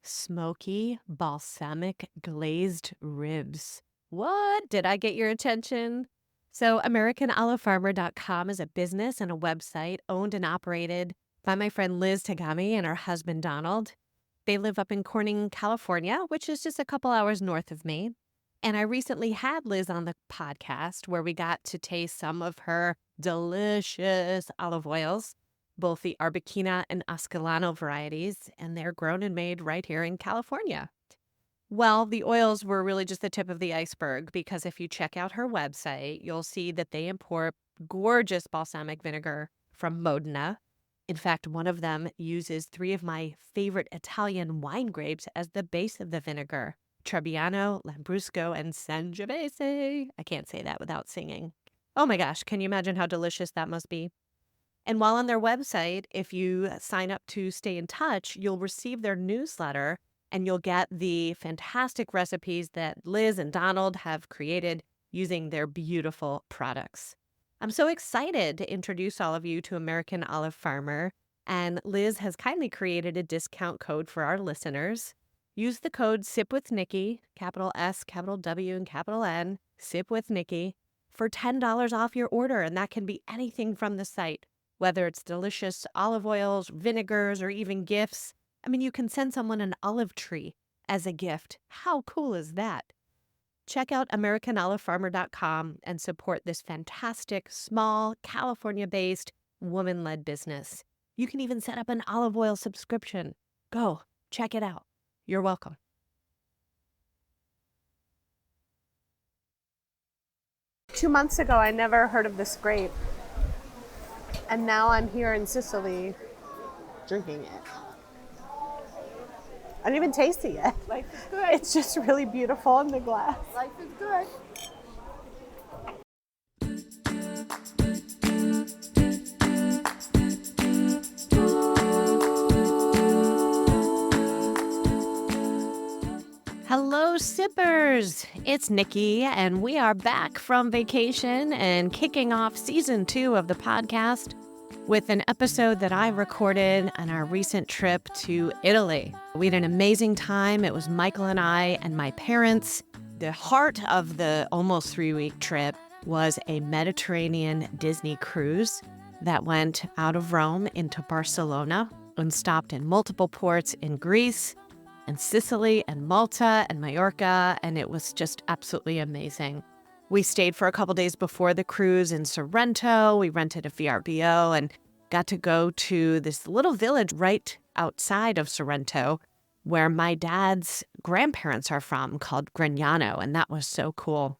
smoky balsamic glazed ribs. What? Did I get your attention? So, AmericanOliveFarmer.com is a business and a website owned and operated by my friend Liz Tagami and her husband Donald. They live up in Corning, California, which is just a couple hours north of me. And I recently had Liz on the podcast where we got to taste some of her delicious olive oils, both the Arbequina and Ascalano varieties, and they're grown and made right here in California. Well, the oils were really just the tip of the iceberg because if you check out her website, you'll see that they import gorgeous balsamic vinegar from Modena. In fact, one of them uses three of my favorite Italian wine grapes as the base of the vinegar: Trebbiano, Lambrusco, and Sangiovese. I can't say that without singing. Oh my gosh, can you imagine how delicious that must be? And while on their website, if you sign up to stay in touch, you'll receive their newsletter and you'll get the fantastic recipes that Liz and Donald have created using their beautiful products. I'm so excited to introduce all of you to American Olive Farmer, and Liz has kindly created a discount code for our listeners. Use the code Sip with Nikki, capital S, capital W, and capital N, Sip with Nikki, for $10 off your order, and that can be anything from the site, whether it's delicious olive oils, vinegars, or even gifts. I mean, you can send someone an olive tree as a gift. How cool is that? Check out AmericanOliveFarmer.com and support this fantastic, small, California-based, woman-led business. You can even set up an olive oil subscription. Go, check it out. You're welcome. Two months ago, I never heard of this grape. And now I'm here in Sicily drinking it. I didn't even taste it yet. Life is good. It's just really beautiful in the glass. Life is good. Hello, sippers. It's Nikki, and we are back from vacation and kicking off season 2 of the podcast with an episode that I recorded on our recent trip to Italy. We had an amazing time. It was Michael and I and my parents. The heart of the almost 3-week trip was a Mediterranean Disney cruise that went out of Rome into Barcelona and stopped in multiple ports in Greece and Sicily and Malta and Majorca, and it was just absolutely amazing. We stayed for a couple days before the cruise in Sorrento. We rented a VRBO and got to go to this little village right outside of Sorrento where my dad's grandparents are from, called Grignano, and that was so cool.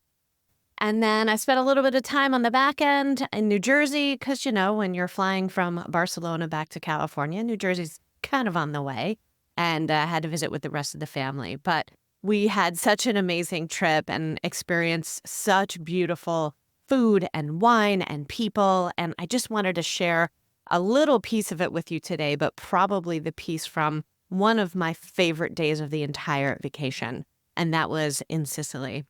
And then I spent a little bit of time on the back end in New Jersey because, you know, when you're flying from Barcelona back to California, New Jersey's kind of on the way, and had to visit with the rest of the family. But we had such an amazing trip and experienced such beautiful food and wine and people. And I just wanted to share a little piece of it with you today, but probably the piece from one of my favorite days of the entire vacation, and that was in Sicily.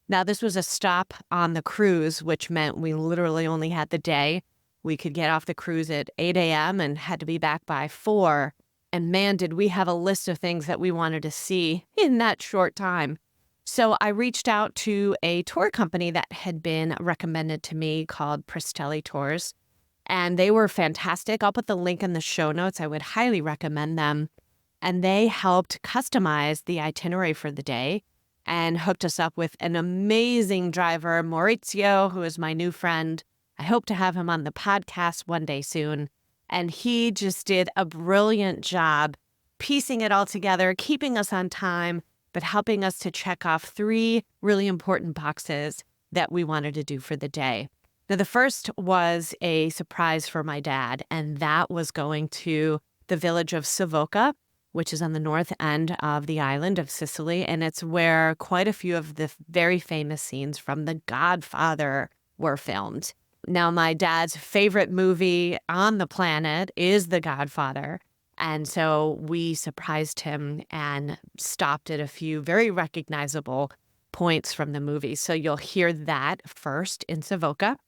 Now, this was a stop on the cruise, which meant we literally only had the day. We could get off the cruise at 8 a.m. and had to be back by 4. And man, did we have a list of things that we wanted to see in that short time. So I reached out to a tour company that had been recommended to me called Pristelli Tours, and they were fantastic. I'll put the link in the show notes. I would highly recommend them. And they helped customize the itinerary for the day and hooked us up with an amazing driver, Maurizio, who is my new friend. I hope to have him on the podcast one day soon. And he just did a brilliant job piecing it all together, keeping us on time, but helping us to check off 3 really important boxes that we wanted to do for the day. Now, the first was a surprise for my dad, and that was going to the village of Savoca, which is on the north end of the island of Sicily, and it's where quite a few of the very famous scenes from The Godfather were filmed. Now, my dad's favorite movie on the planet is The Godfather. And so we surprised him and stopped at a few very recognizable points from the movie. So you'll hear that first in Savoca.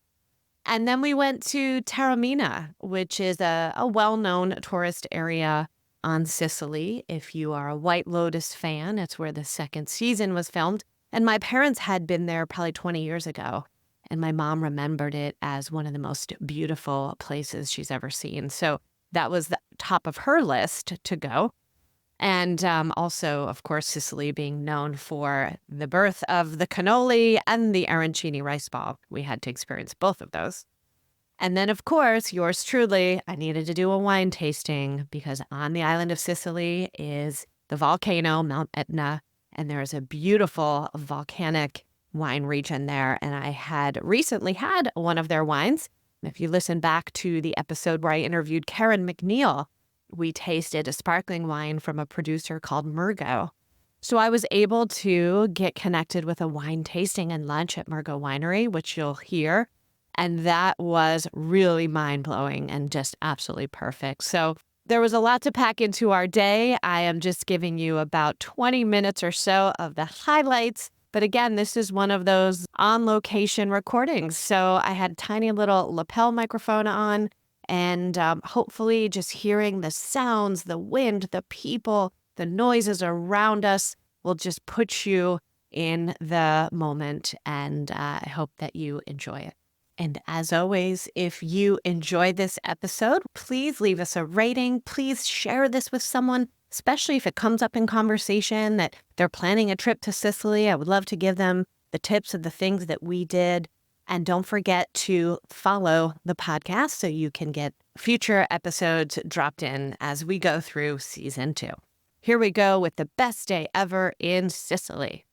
And then we went to Taormina, which is a well-known tourist area on Sicily. If you are a White Lotus fan, it's where the second season was filmed. And my parents had been there probably 20 years ago. And my mom remembered it as one of the most beautiful places she's ever seen. So that was the top of her list to go. And also, of course, Sicily being known for the birth of the cannoli and the arancini rice ball. We had to experience both of those. And then, of course, yours truly, I needed to do a wine tasting because on the island of Sicily is the volcano, Mount Etna, and there is a beautiful volcanic wine region there. And I had recently had one of their wines. If you listen back to the episode where I interviewed Karen McNeil, we tasted a sparkling wine from a producer called Murgo. So I was able to get connected with a wine tasting and lunch at Murgo Winery, which you'll hear. And that was really mind-blowing and just absolutely perfect. So there was a lot to pack into our day. I am just giving you about 20 minutes or so of the highlights. But again, this is one of those on-location recordings. So I had a tiny little lapel microphone on. And hopefully just hearing the sounds, the wind, the people, the noises around us will just put you in the moment. And I hope that you enjoy it. And as always, if you enjoyed this episode, please leave us a rating. Please share this with someone, especially if it comes up in conversation that they're planning a trip to Sicily. I would love to give them the tips of the things that we did. And don't forget to follow the podcast so you can get future episodes dropped in as we go through season 2. Here we go with the best day ever in Sicily.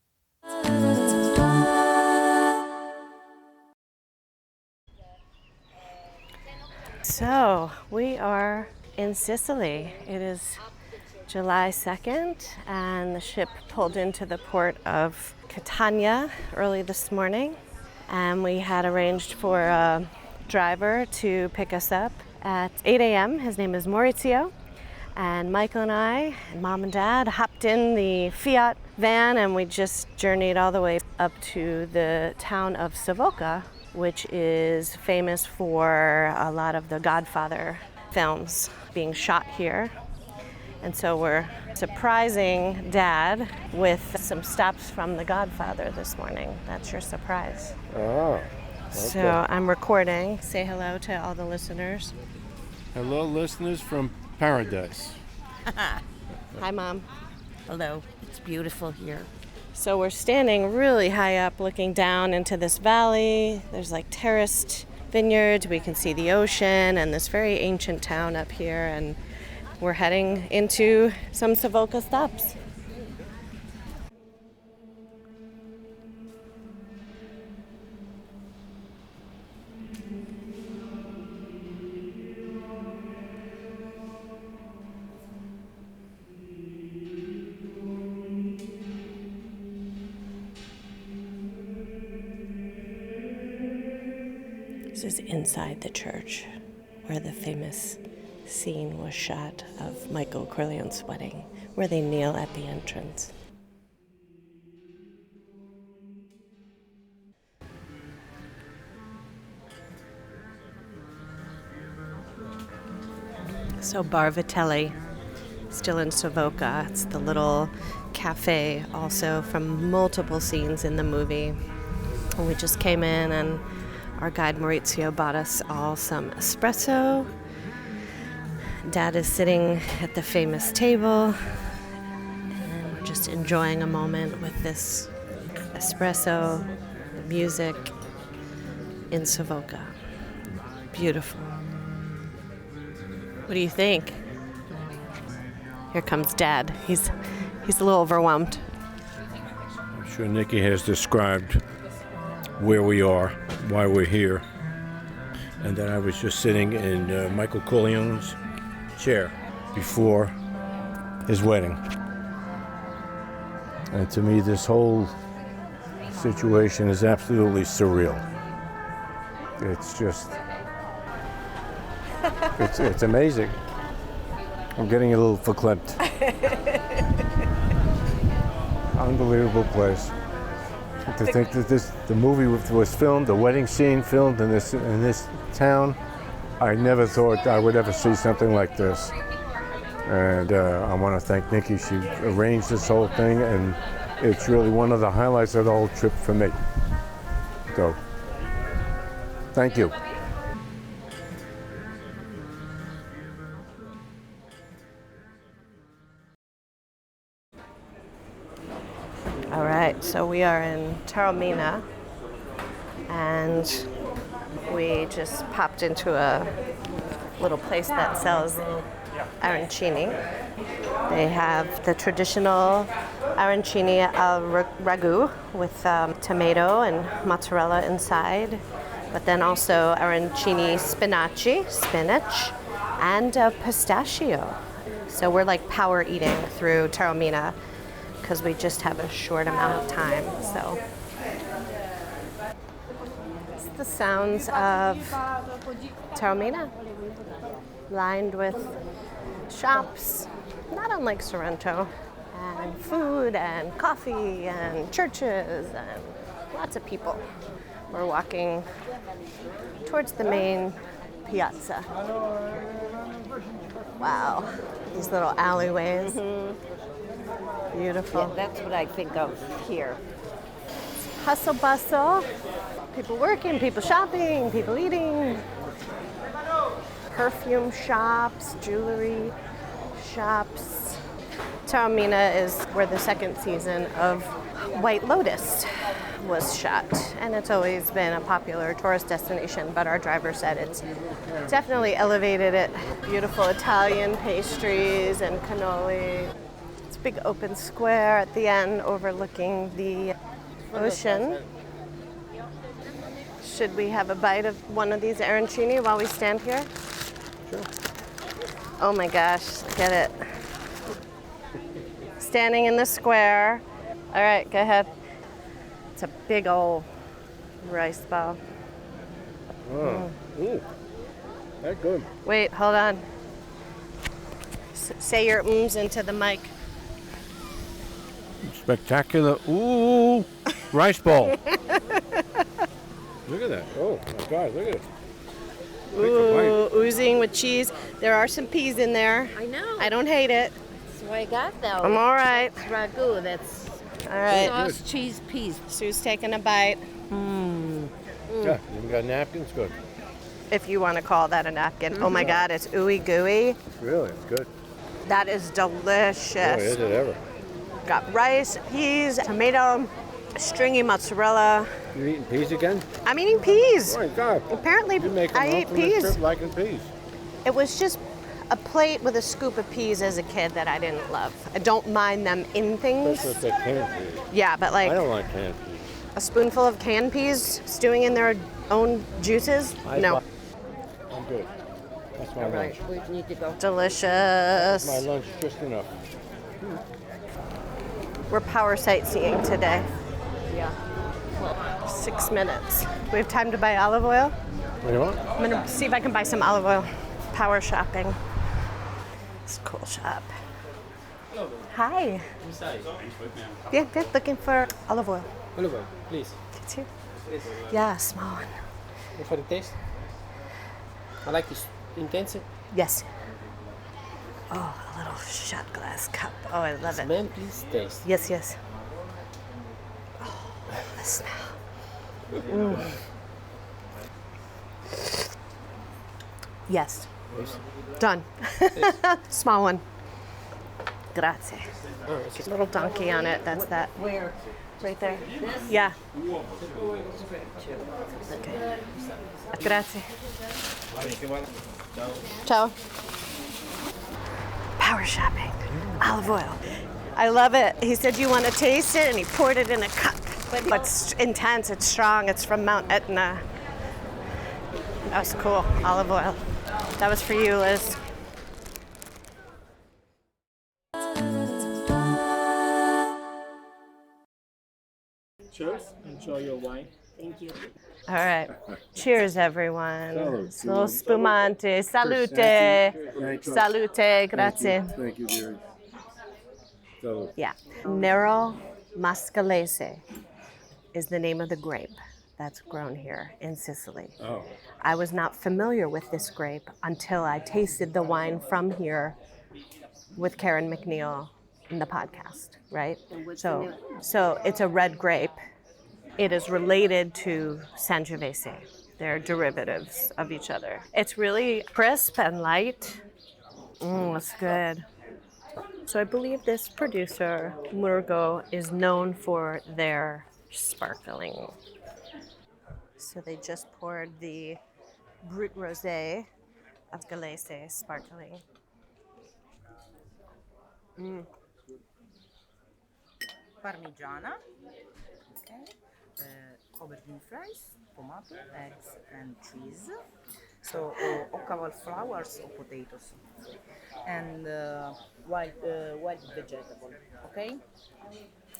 So we are in Sicily. It is July 2nd, and the ship pulled into the port of Catania early this morning. And we had arranged for a driver to pick us up at 8 a.m. His name is Maurizio. And Michael and I, and Mom and Dad, hopped in the Fiat van and we just journeyed all the way up to the town of Savoca, which is famous for a lot of the Godfather films being shot here. And so we're surprising Dad with some stops from The Godfather this morning. That's your surprise. Oh, okay. So I'm recording. Say hello to all the listeners. Hello, listeners from paradise. Hi, Mom. Hello. It's beautiful here. So we're standing really high up looking down into this valley. There's like terraced vineyards. We can see the ocean and this very ancient town up here. And we're heading into some Savoca stops. This is inside the church where the famous scene was shot of Michael Corleone's wedding, where they kneel at the entrance. So Bar Vitelli, still in Savoca. It's the little cafe also from multiple scenes in the movie. And we just came in and our guide Maurizio bought us all some espresso. Dad is sitting at the famous table and we're just enjoying a moment with this espresso, the music in Savoca. Beautiful. What do you think? Here comes Dad. He's a little overwhelmed. I'm sure Nikki has described where we are, why we're here, and that I was just sitting in Michael Corleone's chair before his wedding. And to me, this whole situation is absolutely surreal. It's just, it's amazing. I'm getting a little verklempt. Unbelievable place. To think that the movie was filmed, the wedding scene filmed in this town, I never thought I would ever see something like this. And I want to thank Nikki. She arranged this whole thing, and it's really one of the highlights of the whole trip for me. So, thank you. All right, so we are in Taormina, and we just popped into a little place that sells arancini. They have the traditional arancini ragu with tomato and mozzarella inside, but then also arancini spinach, and pistachio. So we're like power eating through Taormina because we just have a short amount of time. So it's the sounds of Taormina, lined with shops, not unlike Sorrento, and food and coffee and churches and lots of people. We're walking towards the main piazza. Wow, these little alleyways. Beautiful. Yeah, that's what I think of here. Hustle bustle, people working, people shopping, people eating. Perfume shops, jewelry shops. Taormina is where the second season of White Lotus was shot, and it's always been a popular tourist destination, but our driver said it's definitely elevated it. Beautiful Italian pastries and cannoli. It's a big open square at the end overlooking the ocean. Should we have a bite of one of these arancini while we stand here? Sure. Oh my gosh, look at it. Standing in the square. All right, go ahead. It's a big old rice ball. Oh, ooh, that's good. Wait, hold on. Say your ums into the mic. Spectacular. Ooh, rice ball. Look at that. Oh my God, look at it. Ooh, oozing with cheese. There are some peas in there. I know. I don't hate it. That's what I got though. I'm all right. It's ragu. That's All right. sauce, cheese, peas. Sue's taking a bite. Yeah, you got napkins? Good. If you want to call that a napkin. Oh my God, it's ooey gooey. Really, it's good. That is delicious. Boy, is it ever. Got rice, peas, tomato, stringy mozzarella. You eating peas again? I'm eating peas. Oh my God. Apparently, You make I eat peas. trip liking peas. It was just a plate with a scoop of peas as a kid that I didn't love. I don't mind them in things. That's what they canned peas. Yeah, but I like don't like canned peas. a spoonful of canned peas stewing in their own juices? No. I'm good. That's my All lunch. right, we need to go. Delicious. My lunch just enough. We're power sightseeing today. Yeah. 6 minutes. We have time to buy olive oil? What do you want? I'm gonna see if I can buy some olive oil. Power shopping. It's a cool shop. Hi. Yeah, good. Looking for olive oil. Olive oil, please. It's here. Yeah, small one. And for the taste, I like this intense. Yes. Oh, a little shot glass cup. Oh, I love it. Smell, please taste. Yes, yes. Oh, the smell. Mm. Yes. Please. Done. Small one. Grazie. Oh, it's Little donkey on it. That's that. Where? Right there. Yeah. Okay. Grazie. Ciao. Power shopping. Olive oil. I love it. He said, you want to taste it? And he poured it in a cup. But it's intense. It's strong. It's from Mount Etna. That was cool. Olive oil. That was for you, Liz. Cheers. Enjoy your wine. Thank you. All right. Cheers, everyone. Salud. It's a little spumante. Salute. Thank you. Salute. Grazie. Thank you, dear. So, Yeah. Nero Mascalese is the name of the grape that's grown here in Sicily. oh, I was not familiar with this grape until I tasted the wine from here with Karen McNeil in the podcast, right? And what's So, the name? so it's a red grape. It is related to Sangiovese. They're derivatives of each other. It's really crisp and light. It's good. So I believe this producer, Murgo, is known for their sparkling. So they just poured the Brut Rosé of Galese sparkling. Parmigiana, okay, aubergine fries, tomato, eggs, and cheese. So, or cauliflowers or potatoes, and wild vegetable. Okay.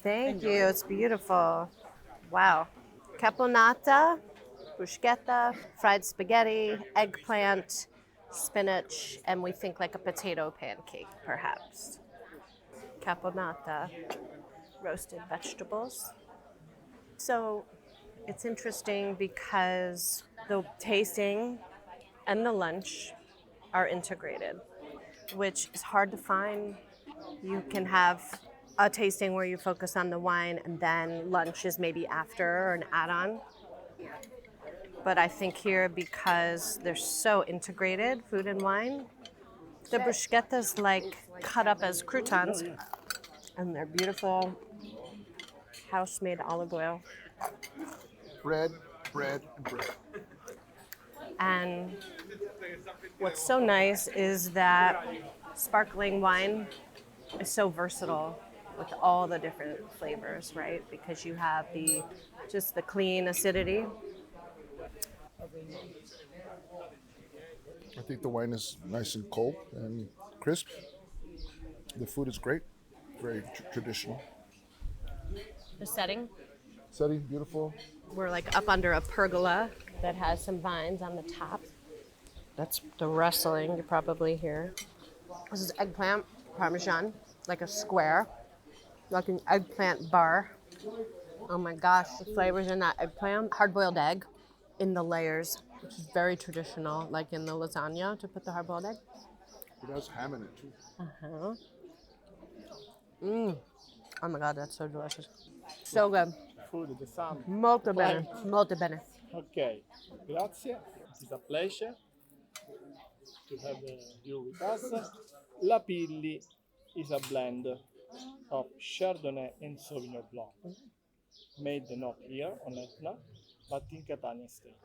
Thank you. It's beautiful. Wow. Caponata, bruschetta, fried spaghetti, eggplant, spinach, and we think like a potato pancake, perhaps. Caponata, roasted vegetables. So it's interesting because the tasting and the lunch are integrated, which is hard to find. You can have a tasting where you focus on the wine and then lunch is maybe after or an add-on. But I think here, because they're so integrated, food and wine, the bruschetta's like cut up as croutons, and they're beautiful house-made olive oil. Bread, bread, and bread. And what's so nice is that sparkling wine is so versatile with all the different flavors, right? Because you have just the clean acidity. I think the wine is nice and cold and crisp. The food is great, very traditional. The setting, Setting, beautiful. we're like up under a pergola that has some vines on the top. That's the rustling you probably hear. This is eggplant parmesan, like a square, like an eggplant bar. Oh my gosh, the flavors in that eggplant. Hard-boiled egg in the layers, which is very traditional, like in the lasagna to put the hard-boiled egg. It has ham in it too. Oh my god, that's so delicious. So good. Food, the sun. Molto bene. Molto bene. Okay, grazie. It is a pleasure to have you with us. La Pilli is a blend of Chardonnay and Sauvignon Blanc, made not here on Etna, but in Catania state.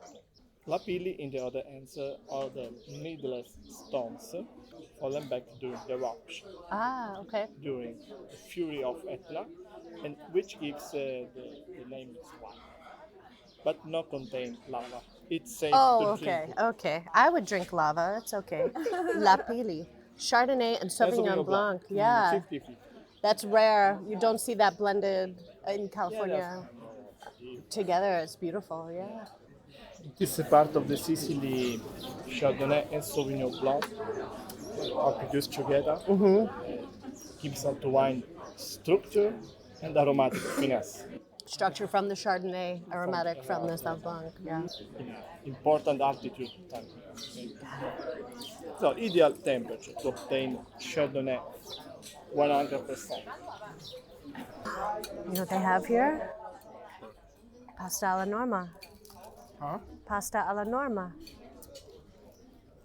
La Pilli, in the other hand, are the needless stones fallen back during the eruption, Ah, okay. during the fury of Etna, and which gives the name its wine, but not contain lava. It's safe Oh, to drink. okay. I would drink lava. It's okay. La Pili. Chardonnay and Sauvignon Blanc. Yeah. 50-50. That's rare. You don't see that blended in California together. It's beautiful. Yeah. This is part of the Sicily. Chardonnay and Sauvignon Blanc are produced together. Gives out the wine structure and aromatic finesse. Structure from the Chardonnay, aromatic from the Sauv Blanc. Yeah. Important altitude temperature. So ideal temperature to obtain Chardonnay 100%. You know what they have here? Pasta alla norma. Huh? Pasta alla norma.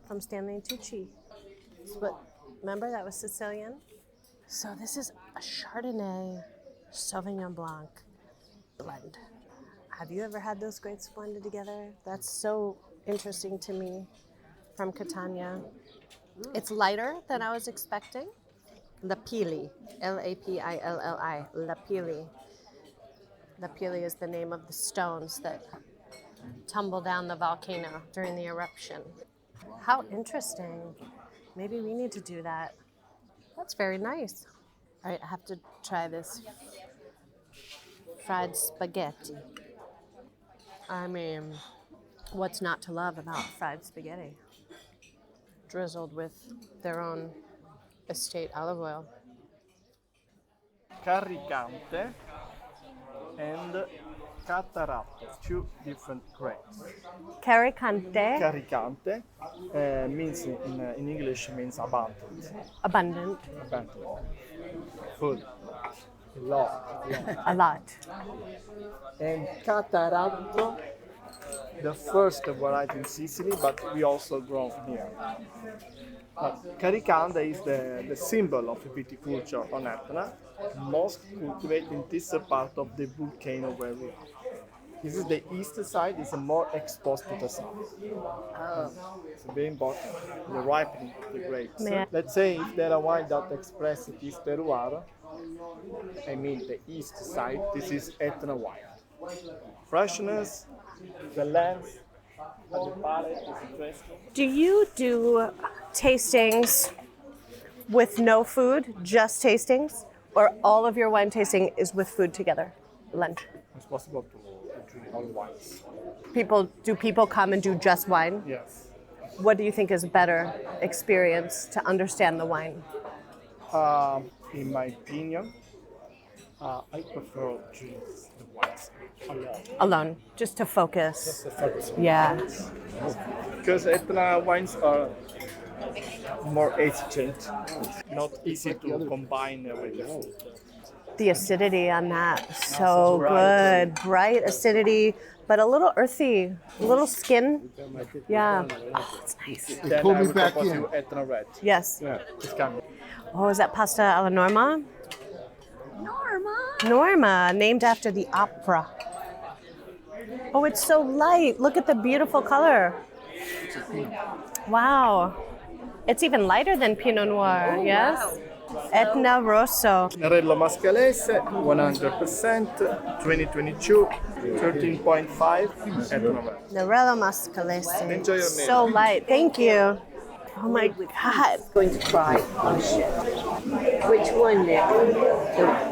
From Stanley Tucci. Remember that was Sicilian? So this is a Chardonnay Sauvignon Blanc blend. Have you ever had those grapes blended together? That's so interesting to me from Catania. It's lighter than I was expecting. Lapilli, Lapilli, Lapilli. Lapilli is the name of the stones that tumble down the volcano during the eruption. How interesting. Maybe we need to do that. That's very nice. All right, I have to try this fried spaghetti. I mean, what's not to love about fried spaghetti? Drizzled with their own estate olive oil. Carricante and Cataratto, two different grapes. Caricante, Caricante means in English means abundant. abundant, Abundant. Food. A lot. a lot. And Cataratto, the first variety in Sicily, but we also grow here. But Caricante is the symbol of viticulture on Etna, most cultivated in this part of the volcano where we are. This is the east side, it's more exposed to the sun. It's very important, the ripening of the grapes. Man. Let's say if there are wine that express this terroir, I mean the east side, this is Etna wine. Freshness, the length, and the palate is interesting. Do you do tastings with no food, just tastings? Or all of your wine tasting is with food together? Lunch. It's possible to drink all wines. Do people come and do just wine? Yes. What do you think is a better experience to understand the wine? In my opinion, I prefer drink the wines alone. Alone, just to focus. Just the focus. Yeah. Because Etna wines are more astringent, not easy to combine with the food. The acidity on that, so Right. good. Bright acidity, but a little earthy, a little skin. Yeah. Oh, it's nice. Then pulled I me will back propose in. you Etna red. Yes. Yeah, it's coming. Oh, is that pasta alla Norma? Norma, named after the opera. Oh, it's so light. Look at the beautiful color. Wow. It's even lighter than Pinot Noir, yes? Etna Rosso. Nerello Mascalese, 100%, 2022, 13.5, Etna red. Nerello Mascalese. Enjoy your meal. So light. Thank you. Oh my God. Going to try. Oh shit. Which one, Nick?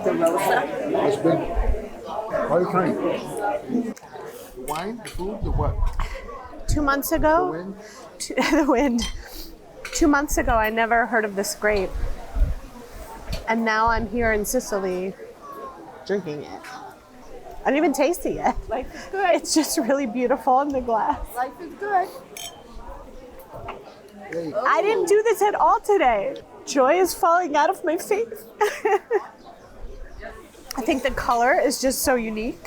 The Rosa? That's good. What are you trying? The wine, the food, the what? 2 months ago, The wind? the wind. 2 months ago, I never heard of this grape. And now I'm here in Sicily drinking it. I didn't even taste it yet. Life is good. It's just really beautiful in the glass. Life is good. Hey, I didn't do this at all today. Joy is falling out of my face. I think the color is just so unique.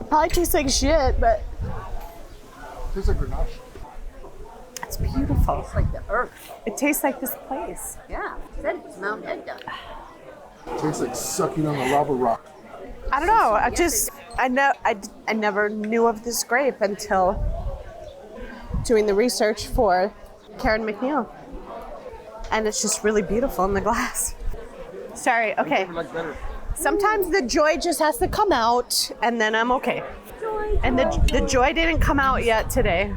Probably tastes like shit, but tastes like Grenache. it's beautiful. It's like the earth. It tastes like this place. Yeah. Said it's Mount Edna. Tastes like sucking on a lava rock. I don't know. I never knew of this grape until doing the research for Karen McNeil. And it's just really beautiful in the glass. Sorry, okay. Sometimes the joy just has to come out and then I'm okay. And the joy didn't come out yet today.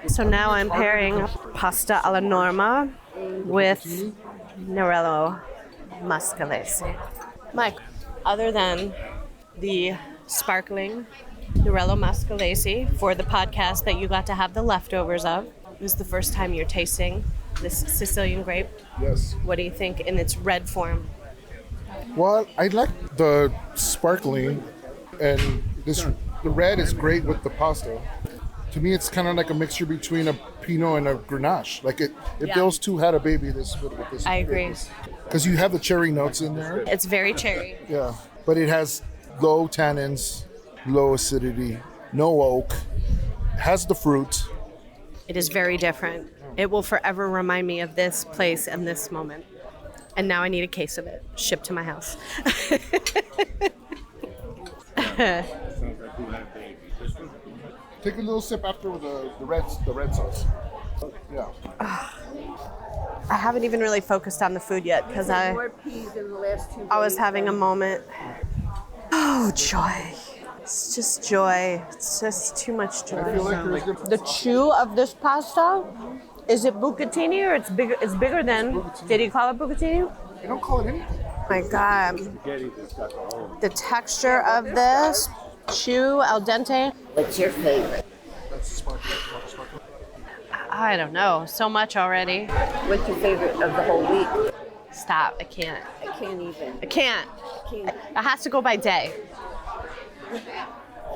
So now I'm pairing pasta alla Norma with Nerello Mascalese. Mike, other than the sparkling Nerello Mascalese for the podcast that you got to have the leftovers of, this is the first time you're tasting this Sicilian grape. Yes. What do you think in its red form? Well, I like the sparkling, and the red is great with the pasta. To me, it's kind of like a mixture between a Pinot and a Grenache. Like if those two had a baby, this would with this. I agree. Because you have the cherry notes in there. It's very cherry. Yeah, but it has low tannins, low acidity, no oak, has the fruit. It is very different. It will forever remind me of this place and this moment. And now I need a case of it shipped to my house. Take a little sip after the red sauce. Yeah. I haven't even really focused on the food yet because More peas in the last 2 days. I was having a moment. Oh, joy. It's just joy. It's just too much I feel joy. like there's good. The chew of this pasta, is it bucatini or it's bigger? It's bigger than. Did he call it bucatini? You don't call it anything. My God. The texture of this, chew, al dente. What's your favorite? That's sparkling. I don't know. So much already. What's your favorite of the whole week? Stop. I can't. I can't even. I can't. Can't. It has to go by day.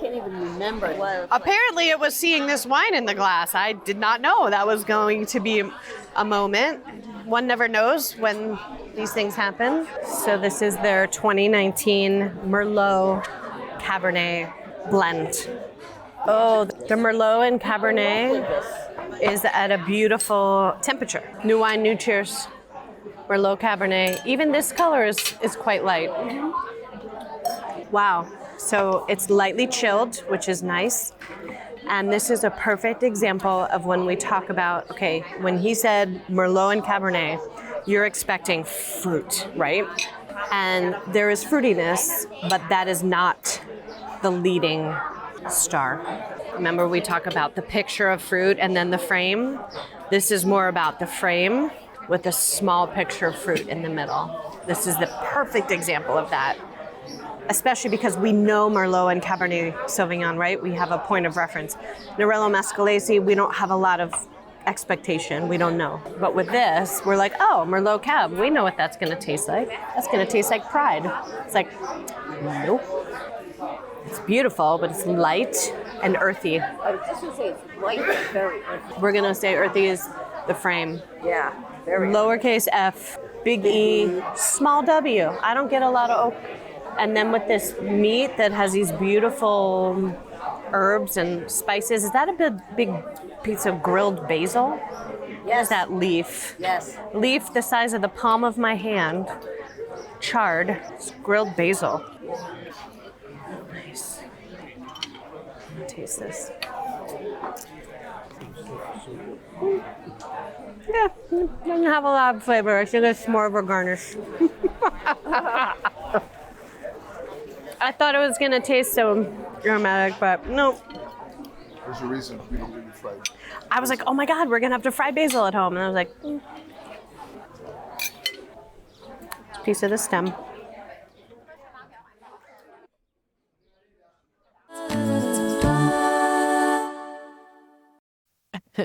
Can't even remember. Well, Apparently, it was seeing this wine in the glass. I did not know that was going to be a moment. One never knows when these things happen. So this is their 2019 Merlot Cabernet blend. Oh, the Merlot and Cabernet is at a beautiful temperature. New wine, new cheers. Merlot Cabernet. Even this color is quite light. Wow. So it's lightly chilled, which is nice. And this is a perfect example of when we talk about, okay, when he said Merlot and Cabernet, you're expecting fruit, right? And there is fruitiness, but that is not the leading star. Remember, we talk about the picture of fruit and then the frame. This is more about the frame with a small picture of fruit in the middle. This is the perfect example of that. Especially because we know Merlot and Cabernet Sauvignon, right? We have a point of reference. Nerello Mascalese, we don't have a lot of expectation. We don't know. But with this, we're like, oh, Merlot Cab, we know what that's going to taste like. That's going to taste like pride. It's like, nope. It's beautiful, but it's light and earthy. I was just going to say it's light, but very earthy. We're going to say earthy is the frame. Yeah, very Lowercase f, big E, small W. I don't get a lot of oak. And then with this meat that has these beautiful herbs and spices, is that a big piece of grilled basil? Yes. Is that leaf? Yes. Leaf the size of the palm of my hand, charred, it's grilled basil. Nice. Taste this. Yeah, doesn't have a lot of flavor. I think it's more of a garnish. I thought it was going to taste so aromatic, but no. There's a reason we don't do fried. I was like, oh my God, we're going to have to fry basil at home. And I was like, It's a piece of the stem.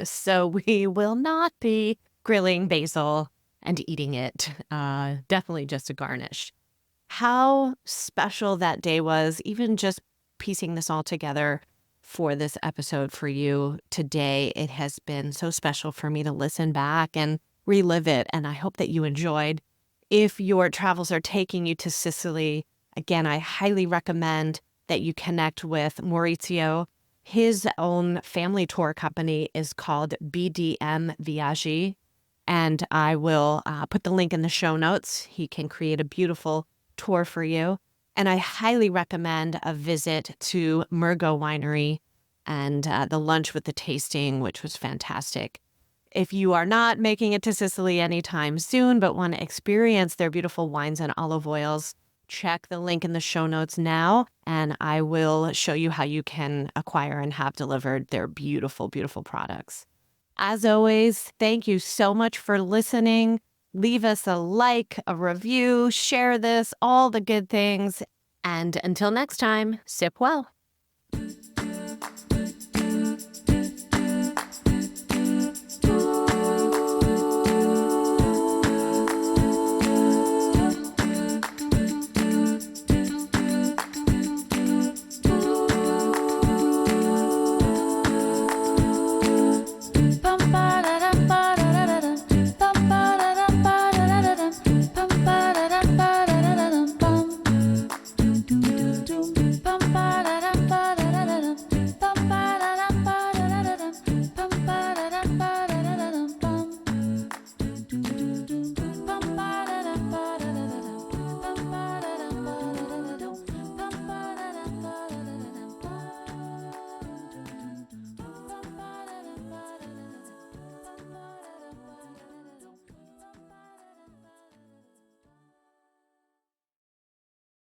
So we will not be grilling basil and eating it. Definitely just a garnish. How special that day was, even just piecing this all together for this episode for you today. It has been so special for me to listen back and relive it, and I hope that you enjoyed. If your travels are taking you to Sicily, again, I highly recommend that you connect with Maurizio. His own family tour company is called BDM Viaggi, and I will put the link in the show notes. He can create a beautiful tour for you. And I highly recommend a visit to Murgo Winery and the lunch with the tasting, which was fantastic. If you are not making it to Sicily anytime soon, but want to experience their beautiful wines and olive oils, check the link in the show notes now, and I will show you how you can acquire and have delivered their beautiful, beautiful products. As always, thank you so much for listening. Leave us a like, a review, share this, all the good things. And until next time, sip well.